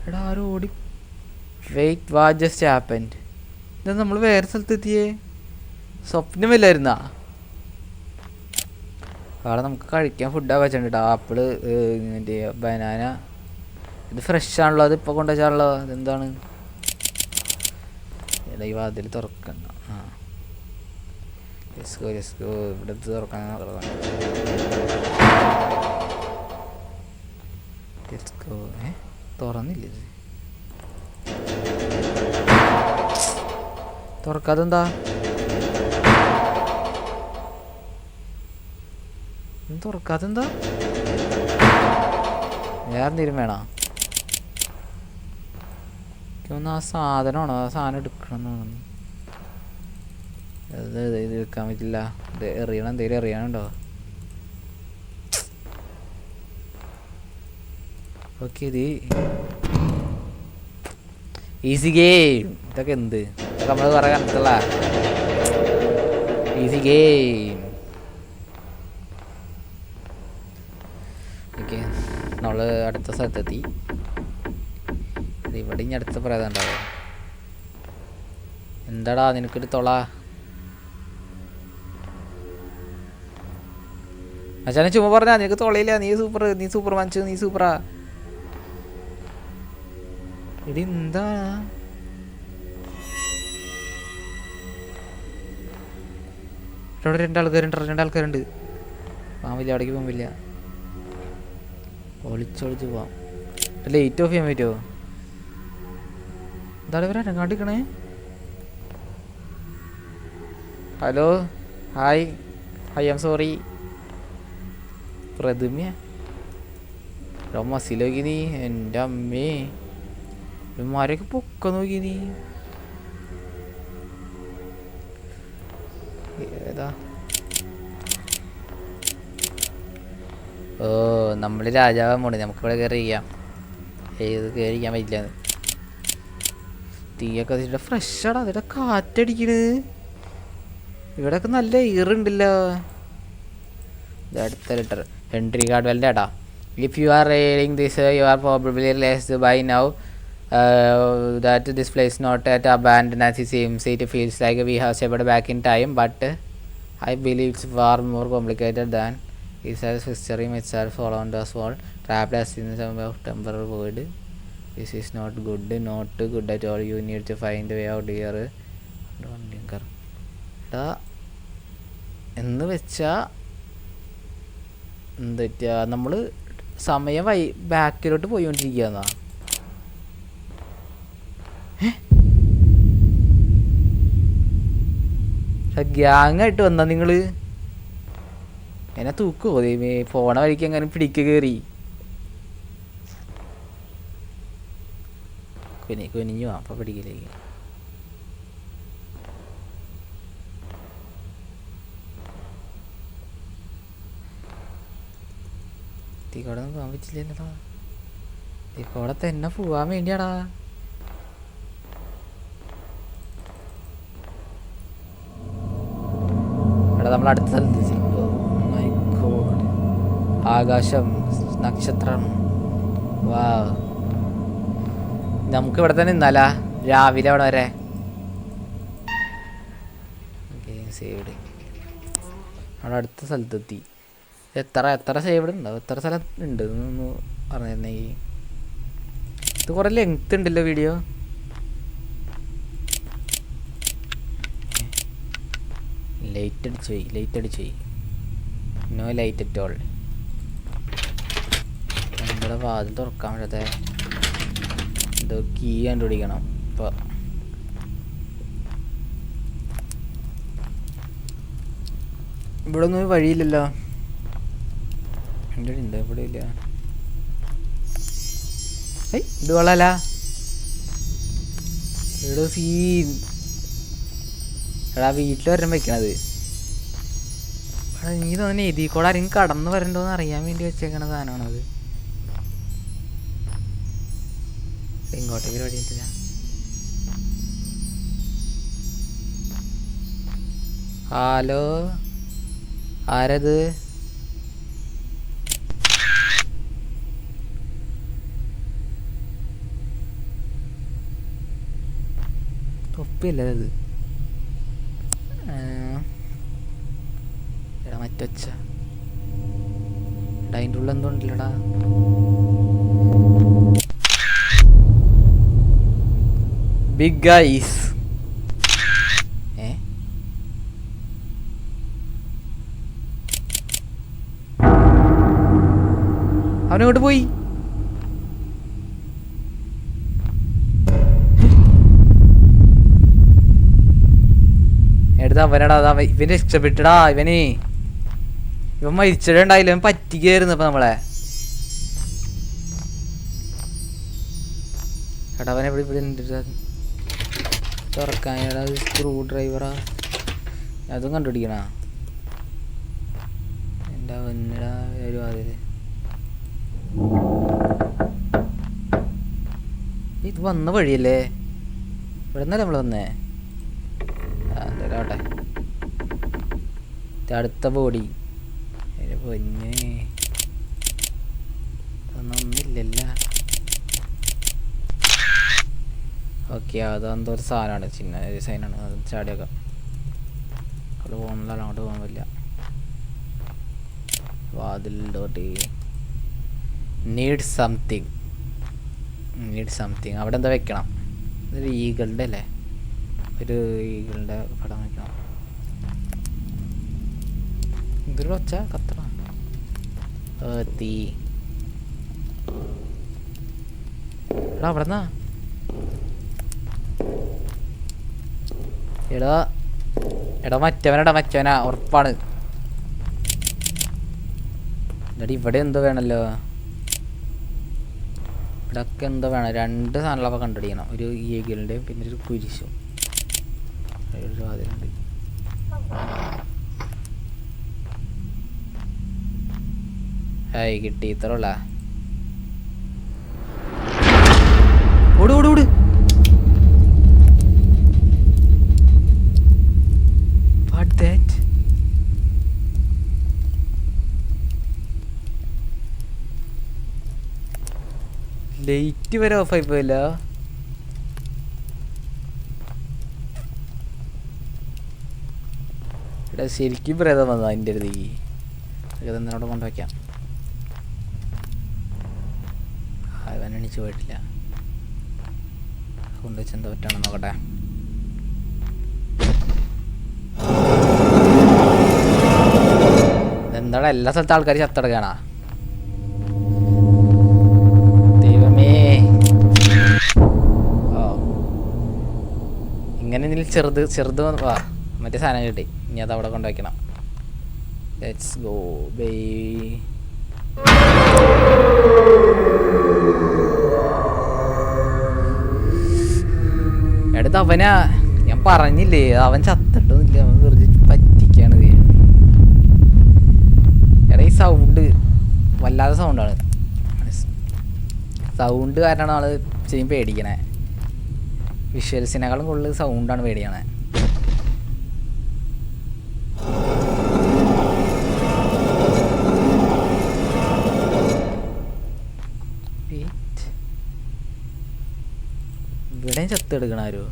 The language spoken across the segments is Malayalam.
എടാ ആരും ഓടി. Wait, what just happened? ഇത് നമ്മൾ വേറെ സ്ഥലത്തെത്തിയേ. സ്വപ്നമില്ലായിരുന്നാ? അവിടെ നമുക്ക് കഴിക്കാൻ ഫുഡാണ് വെച്ചിട്ടുണ്ട്. ആപ്പിള്, മറ്റേ ബനാന. ഇത് ഫ്രഷ് ആണല്ലോ, അത് ഇപ്പോൾ കൊണ്ടുവച്ചാണല്ലോ. ഇതെന്താണ്? എടാ ഈ വാതിൽ തുറക്കണ്ട. ആ യെസ്കോ യെസ്കോ, ഇവിടെ തുറക്കാൻ യെസ്കോ. തുറന്നില്ല ഇത്. തുറക്കാതെന്താ? തുറക്കാതെന്താ? വേറെ എന്തെങ്കിലും വേണോ? എനിക്കൊന്ന് ആ സാധനമാണോ? ആ സാധനം എടുക്കണം എന്ന് തോന്നുന്നു. ഇത് എടുക്കാൻ പറ്റില്ല. ഇത് എറിയണം, എന്തെങ്കിലും എറിയാനുണ്ടോ? ഓക്കെ, ഇത് ഈസി ഗെയിം. ഇതൊക്കെ എന്ത്? ഇതൊക്കെ നമ്മൾ പറയാൻ കണ്ടിട്ടുള്ള ഈസി ഗെയിം. ഓക്കെ, നമ്മൾ അടുത്ത സ്ഥലത്തെത്തി. ഇവിടെ ഇനി അടുത്ത പറയാതെ ഉണ്ടാവും. എന്താടാ നിനക്കൊരു തൊള? അച്ഛനെ ചുമ്മാ പറഞ്ഞാ നിനക്ക് തൊളയില്ല. നീ സൂപ്പർ, നീ സൂപ്പർ മനുഷ്യ, നീ സൂപ്പറാ. എടി എന്താ? ഇവിടെ രണ്ടാൾക്കാരുണ്ട്. പാമ്പില്ല, അവിടേക്ക് പോകുമ്പില്ല. ഒളിച്ചൊളിച്ച് പോവാം. ലൈറ്റ് ഓഫ് ചെയ്യാൻ പറ്റുമോ? എന്താണ് ഇവരെ കാട്ടിക്കണേ? Hello, hi, I am sorry. പ്രഥമ്യ മസിൽ നോക്കി നീ. എൻ്റെ അമ്മേ, ഇവന്മാരെയൊക്കെ പൊക്ക നോക്കി നീ. ഏതാ? ഓ, നമ്മൾ രാജാവാൻ പോണേ. നമുക്കിവിടെ കയറി ചെയ്യാം. ഏത് കയറിക്കാൻ പറ്റില്ല. തീയൊക്കെ വെച്ചിട്ട് ഫ്രഷാടാ. അതിവിടെ കാറ്റടിക്കണ്. ഇവിടെയൊക്കെ നല്ല ഈറുണ്ടല്ലോ. ഇത് അടുത്ത ലെറ്റർ. ഹെൻറി കാർഡ്വെലിൻ്റെ ഏട്ടാ. If you are reading this you are probably realized by now that this place not at abandoned as it seems. It feels like we have stepped back in time, but I believe it's far more complicated than it has history itself around us all, trapped us in some temporary void. This is not good at all. You need to find a way out here. എന്ന് വെച്ചാ എന്താ, നമ്മൾ സമയം ബാക്കിലോട്ട് പോയിക്കൊണ്ടിരിക്കുകയെന്നാ. ഗ്യാങ്ങായിട്ട് വന്നാ നിങ്ങള്? എന്നെ തൂക്കുമോ ദൈവമേ? പോണ വഴിക്ക് എങ്ങനെ പിടിക്കുക കയറി? കുനിഞ്ഞു അപ്പൊ പിടിക്കിലേക്ക്. തീക്കോടെ ഒന്നും പോകാൻ പറ്റില്ലല്ലോ. തീക്കോടെ തന്നെ പോവാൻ വേണ്ടിയാടാ. നമ്മൾ അടുത്ത സ്ഥലത്ത് ആകാശം, നക്ഷത്രം. വാ, നമുക്ക് ഇവിടെ തന്നെ നിന്നാലാ രാവിലെ അവിടെ വരെ. സേവ്ഡ്. അവിടെ അടുത്ത സ്ഥലത്തെത്തി. എത്ര സേവ്ഡ് ഉണ്ടാവും? എത്ര സ്ഥലം ഉണ്ട് എന്നൊന്ന് പറഞ്ഞിരുന്നെങ്കിൽ. ഇത് കുറേ ലെങ്ത് ഉണ്ടല്ലോ വീഡിയോ. ലൈറ്റ് അടിച്ചു പോയി. No light at all. നമ്മുടെ വാതിൽ തുറക്കാൻ പറ്റാത്ത എന്തോ കീ കണ്ടുപിടിക്കണം. ഇപ്പോൾ ഇവിടെ ഒന്നും വഴിയില്ലല്ലോ. എൻ്റെ ഉണ്ട്, ഇവിടെ ഇല്ല. ഇത് കൊള്ളാല. ഇവിടെ സീൻ. എടാ വീട്ടിൽ വരാൻ വെക്കണത്. നീ തോന്നുന്നു ഇതിൽ കൂടെ ആരെങ്കിലും കടന്നു വരണ്ടോന്ന് അറിയാൻ വേണ്ടി വെച്ചേക്കണ സാധനമാണത്. ഇങ്ങോട്ടേക്ക് പരിപാടി പറ്റില്ല. ഹലോ, ആരത്? അല്ലേ അത്? എടാ മറ്റൊച്ച എടാ അതിൻ്റെ ഉള്ളിൽ എന്തോ ഉണ്ടല്ലടാ. Big guys. അവനോട്ട് പോയി. എടുത്ത് അവനടാ ഇവന് രക്ഷപ്പെട്ടിടാ. ഇവൻ മരിച്ചിട്ടുണ്ടായില്ല, ഇവൻ പറ്റിക്കായിരുന്നു ഇപ്പൊ നമ്മളെ. എടാ അവനെ ഇവിടെ തുറക്കാൻ സ്ക്രൂ ഡ്രൈവറാ അതും കണ്ടുപിടിക്കണ. എൻ്റെ വന്നിടാ ഒരു അതിൽ ഇത് വന്ന വഴിയല്ലേ? ഇവിടെ നിന്നല്ലേ നമ്മൾ വന്നേ? എന്തായാലും അടുത്ത ബോഡി പൊന്നെ ഒന്നില്ലല്ല. ഓക്കെ, അതെന്തോ ഒരു സാധനമാണ്, ചിന്ന ഒരു സൈനാണ്. അത് ചാടിയൊക്കെ അവിടെ പോകുന്നില്ല, അങ്ങോട്ട് പോകാൻ പറ്റില്ല. വാതിലോട്ട് നീഡ് സംതിങ്. അവിടെ എന്താ വെക്കണം? ഇതൊരു ഈഗിളുടെ അല്ലേ? ഒരു ഈഗിളിൻ്റെ പടം വെക്കണം. ഇതൊരു ഒച്ച കത്തണ തീ. എടാ അവിടെന്നാ എടാ മറ്റവനാ ഉറപ്പാണ്. എടാ ഇവിടെ എന്തോ വേണമല്ലോ, ഇവിടെയൊക്കെ എന്തോ വേണം. 2 സാധനങ്ങളൊക്കെ കണ്ടുപിടിക്കണം. ഒരു ഈഗിളിൻ്റെയും പിന്നെ ഒരു കുരിശും. ഒരു വാതിലുണ്ട്. ഹായ് കിട്ടി, ഇത്ര ഉള്ള ഓട് ഓട് ഓട്. What that? ലൈറ്റ് വരെ ഓഫായി പോയില്ല. ഇവിടെ ശരിക്കും പ്രേതം വന്നോ അതിൻ്റെ അടുത്തേക്ക്? ഇതെന്നോട് കൊണ്ടുവയ്ക്കാം. അവൻ എണീച്ച് പോയിട്ടില്ല. കൊണ്ടുവച്ച് എന്താ പറ്റാണെന്ന് നോക്കട്ടെ. എന്താണ് എല്ലാ സ്ഥലത്തും ആൾക്കാർ ചത്തടക്കാണാ? ദൈവമേ. ഓ ഇങ്ങനെ എന്തെങ്കിലും ചെറുത് വാ, മറ്റേ സാധനം കിട്ടി. ഇനി അത് അവിടെ കൊണ്ടുവയ്ക്കണം. Let's go by. എടുത്ത് അവനാ, ഞാൻ പറഞ്ഞില്ലേ അവൻ ചത്തിട്ടൊന്നുമില്ല, അവൻ വെറുതെ പറ്റിക്കാണ്. എടാ ഈ സൗണ്ട് വല്ലാതെ സൗണ്ടാണ്. സൗണ്ട് കാരണമാണ് ആള് ചെയ്യും പേടിക്കണേ. വിഷ്വൽസിനേക്കാളും കൂടുതൽ സൗണ്ടാണ് പേടിക്കണേ. ഇവിടെയും ചത്തെടുക്കണ ആരോ.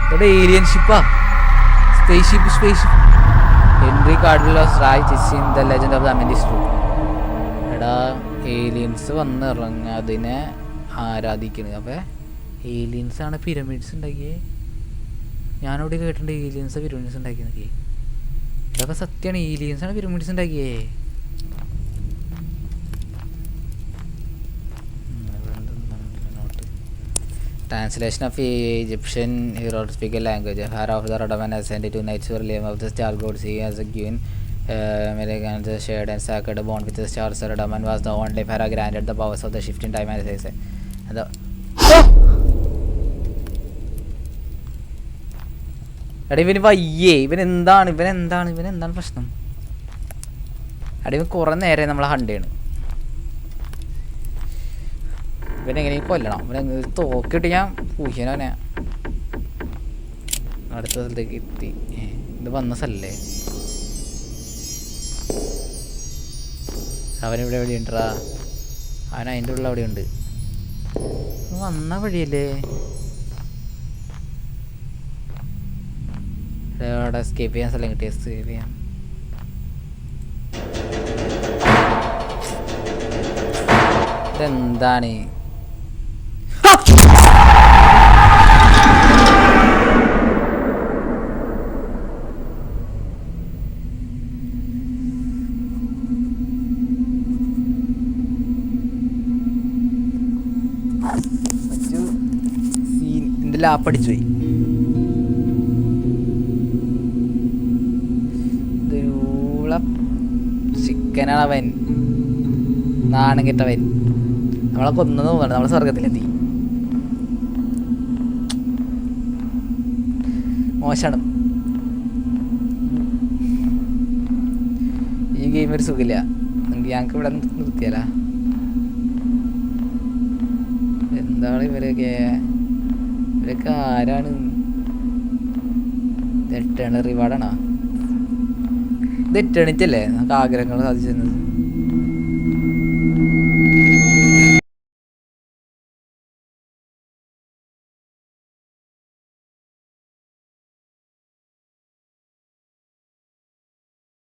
ഇവിടെ ഏലിയൻ ഷിപ്പാ, സ്പേസ്ഷിപ്പ്. ഹെൻറി കാർഡിൽ ദ ലെജൻഡ് ഓഫ് ദ അമെൻഡിസ് ട്രൂ. എടാ ഏലിയൻസ് വന്നിറങ്ങ അതിനെ ആരാധിക്കണത്. അപ്പം ഏലിയൻസാണ് പിരമിഡ്സ് ഉണ്ടാക്കിയേ. ഞാനവിടെ കേട്ടിട്ടുണ്ട് ഏലിയൻസ് പിരമിഡ്സ് ഉണ്ടാക്കിയെന്നൊക്കെ. ഇതൊക്കെ സത്യമാണ്, ഏലിയൻസാണ് pyramids ഉണ്ടാക്കിയേ. Translation of Egyptian hieroglyphical language. Pharaoh of the Radaman ascended to nature name of the star gods. He has given Americans a shared and sacred bond with the stars. Radaman was the only pharaoh granted the powers of the shifting time and space. And the ഇവന് വയ്യേ. ഇവനെന്താണ് പ്രശ്നം? ഇവൻ കുറേ നേരെ നമ്മളെ ഹണ്ട് ചെയ്യണം. ഇവനെങ്ങനെയും കൊല്ലണം. ഇവനെ തോക്കിട്ട് ഞാൻ പൂശനവനെ. അടുത്ത സ്ഥലത്തേക്ക് എത്തി. ഇത് വന്ന സ്ഥലല്ലേ? അവനിവിടെ എവിടെ ഉണ്ടറാ? അവൻ അതിൻ്റെ ഉള്ളിൽ അവിടെ ഉണ്ട്. വന്ന വഴിയല്ലേ അവിടെ എസ്കേപ്പ് ചെയ്യാൻ സ്ഥലം കിട്ടി. എസ്കേപ്പ് ചെയ്യാം. ഇതെന്താണ്? എന്റെ ലാപ്പടിച്ചു പോയി. ചിക്കനാണവൻ, നാണം കെട്ടവൻ. നമ്മളെ കൊന്നു തോന്നുന്നുണ്ട്. നമ്മളെ സ്വർഗത്തിലെത്തി. മോശമാണ് ഈ ഗെയിം. ഒരു സുഖമില്ല. ഞങ്ങൾക്ക് ഇവിടെ നിർത്തിയാലാ? എന്താണ് ഇവരൊക്കെ ആരാണ്? ഇത് എട്ടേണ റിവാർഡാണോ? ഇത് എട്ടേണിറ്റല്ലേ നമുക്ക് ആഗ്രഹങ്ങൾ സാധിച്ചിരുന്നത്?